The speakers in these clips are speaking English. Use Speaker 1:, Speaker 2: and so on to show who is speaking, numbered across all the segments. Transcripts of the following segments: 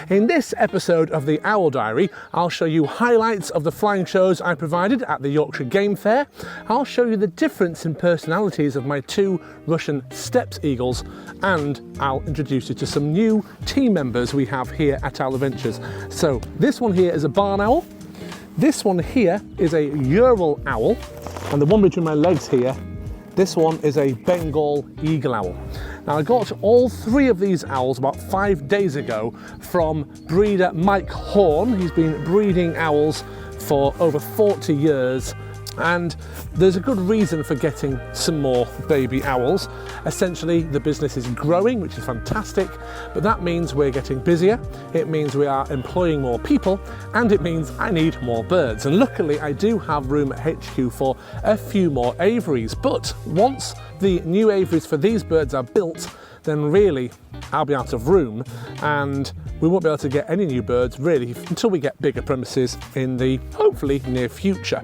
Speaker 1: In this episode of the Owl Diary, I'll show you highlights of the flying shows I provided at the Yorkshire Game Fair. I'll show you the difference in personalities of my two Russian Steppe eagles, and I'll introduce you to some new team members we have here at Owl Adventures. So this one here is a barn owl, this one here is a Ural owl, and the one between my legs here, this one is a Bengal eagle owl. Now I got all three of these owls about 5 days ago from breeder Mike Horn. He's been breeding owls for over 40 years, and there's a good reason for getting some more baby owls. Essentially, the business is growing, which is fantastic, but that means we're getting busier, it means we are employing more people, and it means I need more birds. And luckily I do have room at HQ for a few more aviaries, but once the new aviaries for these birds are built, then really I'll be out of room, and we won't be able to get any new birds really until we get bigger premises in the hopefully near future.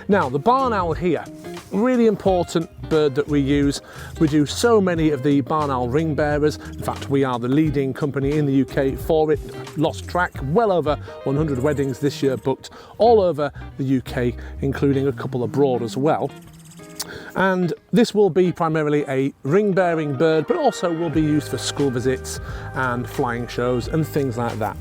Speaker 1: Now, the barn owl here, really important bird that we use. We do so many of the barn owl ring bearers. In fact, we are the leading company in the UK for it. Lost track, well over 100 weddings this year booked all over the UK, including a couple abroad as well. And this will be primarily a ring-bearing bird, but also will be used for school visits and flying shows and things like that.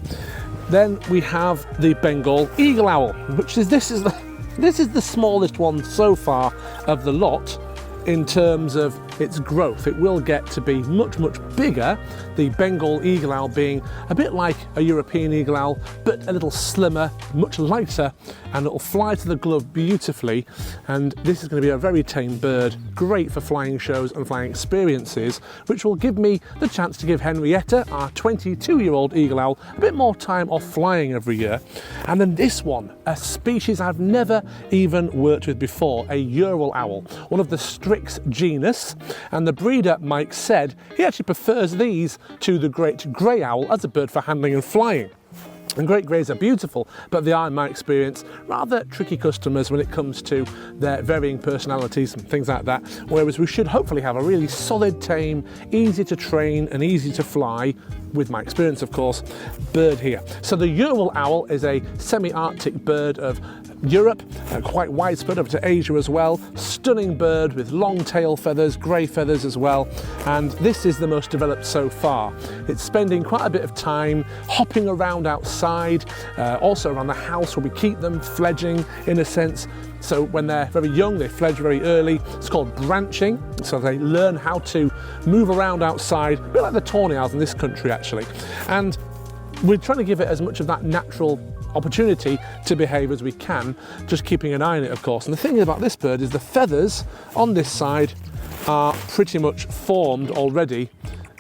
Speaker 1: Then we have the Bengal eagle owl, which is this is the smallest one so far of the lot in terms of its growth. It will get to be much, much bigger, the Bengal eagle owl being a bit like a European eagle owl, but a little slimmer, much lighter, and it'll fly to the glove beautifully. And this is going to be a very tame bird, great for flying shows and flying experiences, which will give me the chance to give Henrietta, our 22-year-old eagle owl, a bit more time off flying every year. And then this one, a species I've never even worked with before, a Ural owl, one of the Strix genus. And the breeder, Mike, said he actually prefers these to the great grey owl as a bird for handling and flying. And great greys are beautiful, but they are, in my experience, rather tricky customers when it comes to their varying personalities and things like that, whereas we should hopefully have a really solid, tame, easy to train and easy to fly, with my experience of course, bird here. So the Ural owl is a semi-Arctic bird of Europe, quite widespread over to Asia as well. Stunning bird with long tail feathers, grey feathers as well, and this is the most developed so far. It's spending quite a bit of time hopping around outside, also around the house where we keep them, fledging in a sense. So when they're very young, they fledge very early. It's called branching, so they learn how to move around outside, a bit like the tawny owls in this country actually. And we're trying to give it as much of that natural opportunity to behave as we can, just keeping an eye on it of course. And the thing about this bird is the feathers on this side are pretty much formed already,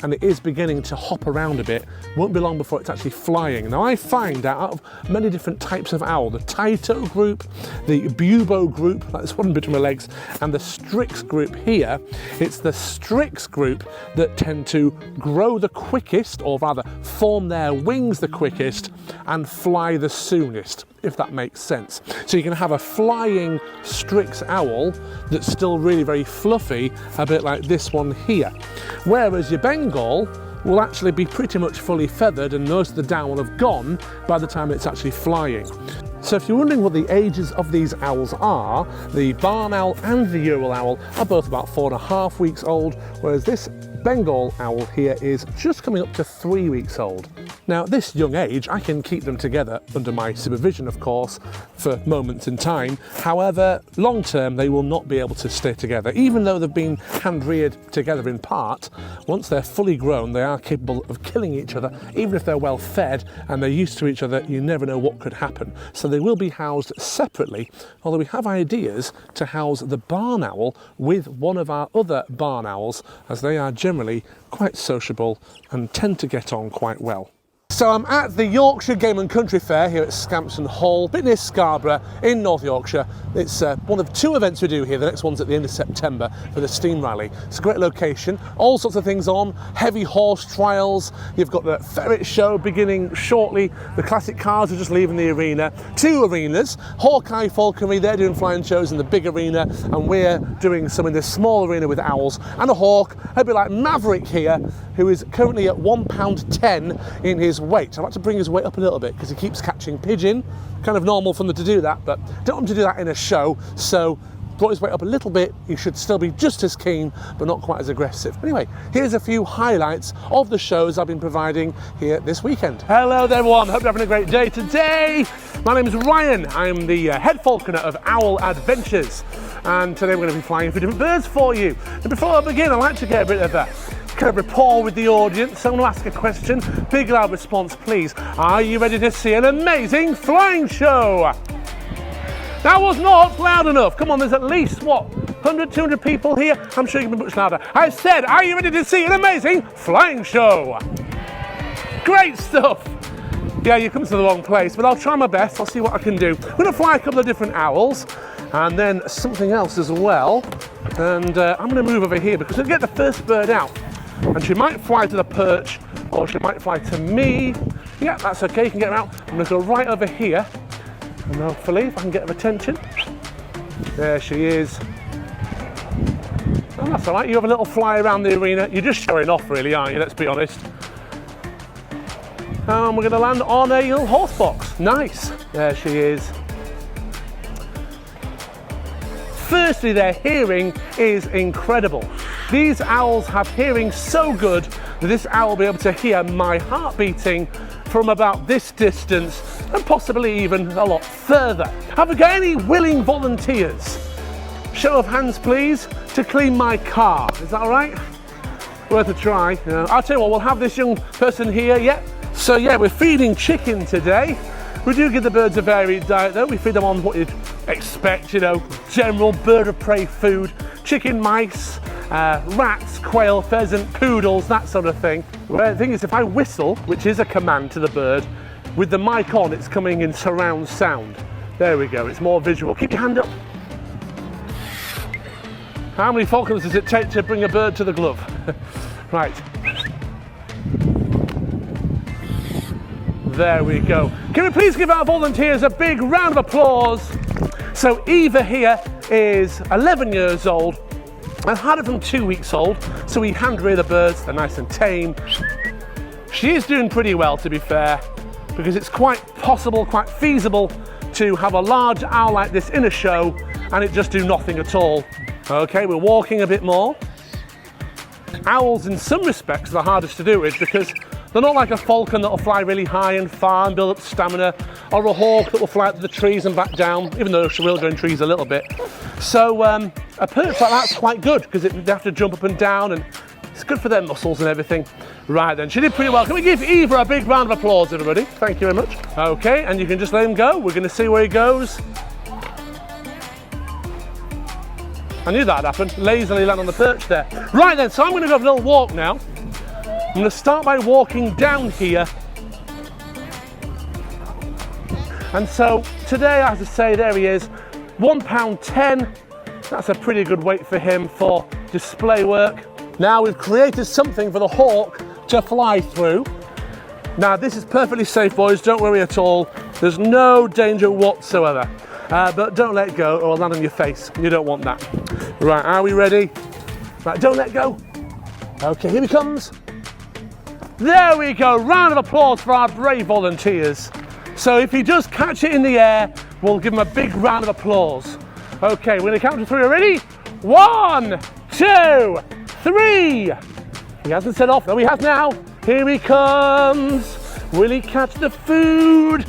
Speaker 1: and it is beginning to hop around a bit. Won't be long before it's actually flying. Now I find out of many different types of owl, the Taito group, the Bubo group, like this one between my legs, and the Strix group here, it's the Strix group that tend to grow the quickest, or rather form their wings the quickest and fly the soonest, if that makes sense. So you can have a flying Strix owl that's still really very fluffy, a bit like this one here. Whereas your Bengal will actually be pretty much fully feathered and most of the down will have gone by the time it's actually flying. So if you're wondering what the ages of these owls are, the barn owl and the Ural owl are both about 4.5 weeks old, whereas this Bengal owl here is just coming up to 3 weeks old. Now at this young age I can keep them together under my supervision of course for moments in time. However, long term they will not be able to stay together. Even though they've been hand reared together in part, once they're fully grown they are capable of killing each other. Even if they're well fed and they're used to each other, you never know what could happen. So they will be housed separately, although we have ideas to house the barn owl with one of our other barn owls, as they are generally quite sociable and tend to get on quite well. So I'm at the Yorkshire Game and Country Fair here at Scampston Hall, a bit near Scarborough in North Yorkshire. It's one of 2 events we do here. The next one's at the end of September for the Steam Rally. It's a great location, all sorts of things on, heavy horse trials, you've got the ferret show beginning shortly, the classic cars are just leaving the arena. 2 arenas, Hawkeye Falconry, they're doing flying shows in the big arena, and we're doing some in the small arena with owls, and a hawk, a bit like Maverick here, who is currently at £1.10 in his weight. I'd like to bring his weight up a little bit because he keeps catching pigeon. Kind of normal for them to do that, but don't want him to do that in a show. So brought his weight up a little bit. He should still be just as keen, but not quite as aggressive. Anyway, here's a few highlights of the shows I've been providing here this weekend. Hello there, everyone. Hope you're having a great day today. My name is Ryan. I'm the head falconer of Owl Adventures, and today we're going to be flying a few different birds for you. And before I begin, I'd like to get a bit of a kind of rapport with the audience. So I'm going to ask a question. Big loud response, please. Are you ready to see an amazing flying show? That was not loud enough. Come on, there's at least, what, 100, 200 people here? I'm sure you can be much louder. I said, are you ready to see an amazing flying show? Great stuff. Yeah, you come to the wrong place, but I'll try my best. I'll see what I can do. I'm going to fly a couple of different owls and then something else as well. And I'm going to move over here because we'll get the first bird out. And she might fly to the perch or she might fly to me. Yeah, that's okay. You can get her out. I'm going to go right over here. And hopefully, if I can get her attention. There she is. Oh, that's all right. You have a little fly around the arena. You're just showing off, really, aren't you? Let's be honest. And we're going to land on a little horse box. Nice. There she is. Firstly, their hearing is incredible. These owls have hearing so good that this owl will be able to hear my heart beating from about this distance and possibly even a lot further. Have we got any willing volunteers? Show of hands, please, to clean my car. Is that all right? Worth a try. I'll tell you what, we'll have this young person here. Yeah. So yeah, we're feeding chicken today. We do give the birds a varied diet though. We feed them on what you'd expect, you know, general bird of prey food, chicken, mice, rats, quail, pheasant, poodles, that sort of thing. Well, the thing is, if I whistle, which is a command to the bird, with the mic on, it's coming in surround sound. There we go, it's more visual. Keep your hand up. How many falconers does it take to bring a bird to the glove? Right. There we go. Can we please give our volunteers a big round of applause? So Eva here is 11 years old. I've had her from 2 weeks old, so we hand rear the birds, they're nice and tame. She is doing pretty well, to be fair, because it's quite possible, quite feasible to have a large owl like this in a show and it just do nothing at all. Okay, we're walking a bit more. Owls, in some respects, are the hardest to do with because they're not like a falcon that will fly really high and far and build up stamina, or a hawk that will fly up to the trees and back down, even though she will go in trees a little bit. So a perch like that's quite good because they have to jump up and down and it's good for their muscles and everything. Right then, she did pretty well. Can we give Eva a big round of applause, everybody? Thank you very much. Okay, and you can just let him go. We're going to see where he goes. I knew that'd happen. Lazily land on the perch there. Right then, so I'm going to go for a little walk now. I'm going to start by walking down here. And so today, as I say, there he is, £1.10. That's a pretty good weight for him for display work. Now we've created something for the hawk to fly through. Now this is perfectly safe, boys, don't worry at all. There's no danger whatsoever. But don't let go or it'll land on your face. You don't want that. Right, are we ready? Right, don't let go. Okay, here he comes. There we go, round of applause for our brave volunteers. So if he does catch it in the air, we'll give him a big round of applause. Okay, we're gonna count to 3, ready? 1, 2, 3. He hasn't set off, no he has now. Here he comes. Will he catch the food?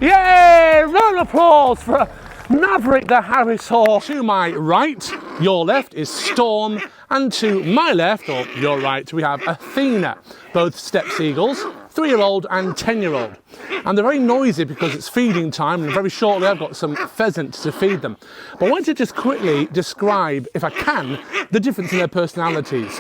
Speaker 1: Yay! Round of applause for Maverick the Harris Hawk. To my right, your left, is Storm, and to my left, or your right, we have Athena, both steppe eagles, 3-year-old and 10-year-old. And they're very noisy because it's feeding time, and very shortly I've got some pheasants to feed them. But I want to just quickly describe, if I can, the difference in their personalities.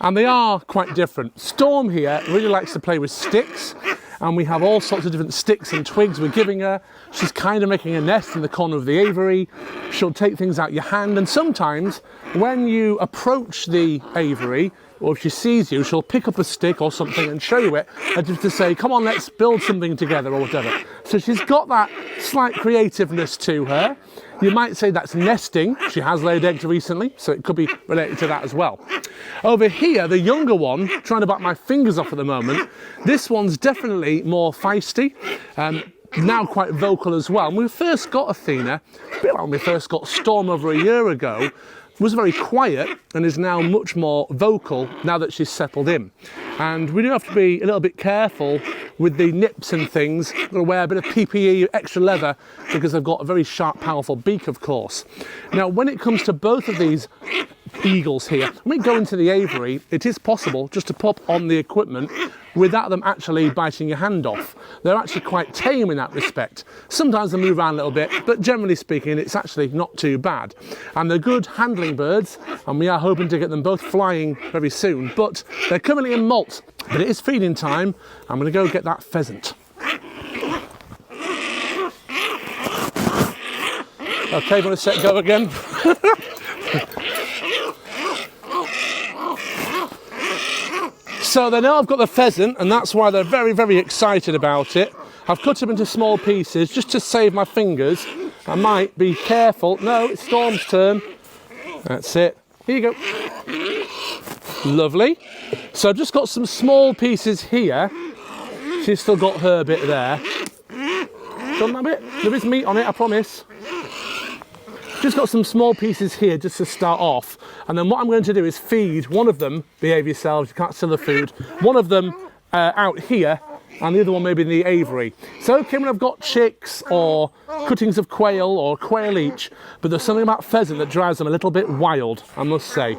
Speaker 1: And they are quite different. Storm here really likes to play with sticks, and we have all sorts of different sticks and twigs we're giving her. She's kind of making a nest in the corner of the aviary. She'll take things out your hand, and sometimes when you approach the aviary, or if she sees you, she'll pick up a stick or something and show you it, as if to say, come on, let's build something together or whatever. So she's got that slight creativeness to her. You might say that's nesting. She has laid eggs recently, so it could be related to that as well. Over here, the younger one, trying to bite my fingers off at the moment, this one's definitely more feisty, now quite vocal as well. When we first got Athena, a bit like when we first got Storm over a year ago, was very quiet and is now much more vocal now that she's settled in. And we do have to be a little bit careful with the nips and things. We've got to wear a bit of PPE, extra leather, because they've got a very sharp, powerful beak, of course. Now, when it comes to both of these eagles here, when we go into the aviary, it is possible just to pop on the equipment without them actually biting your hand off. They're actually quite tame in that respect. Sometimes they move around a little bit, but generally speaking, it's actually not too bad. And they're good handling birds, and we are hoping to get them both flying very soon, but they're currently in molt. But it is feeding time. I'm going to go get that pheasant. Okay, want to set go again? So they know I've got the pheasant, and that's why they're very, very excited about it. I've cut them into small pieces just to save my fingers. I might be careful. No, it's Storm's turn. That's it. Here you go. Lovely. So I've just got some small pieces here. She's still got her bit there. Done that bit? There is meat on it, I promise. Just got some small pieces here just to start off, and then what I'm going to do is feed one of them, behave yourselves, you can't steal the food, one of them out here, and the other one maybe in the aviary. It's okay when I've got chicks or cuttings of quail or quail each, but there's something about pheasant that drives them a little bit wild, I must say.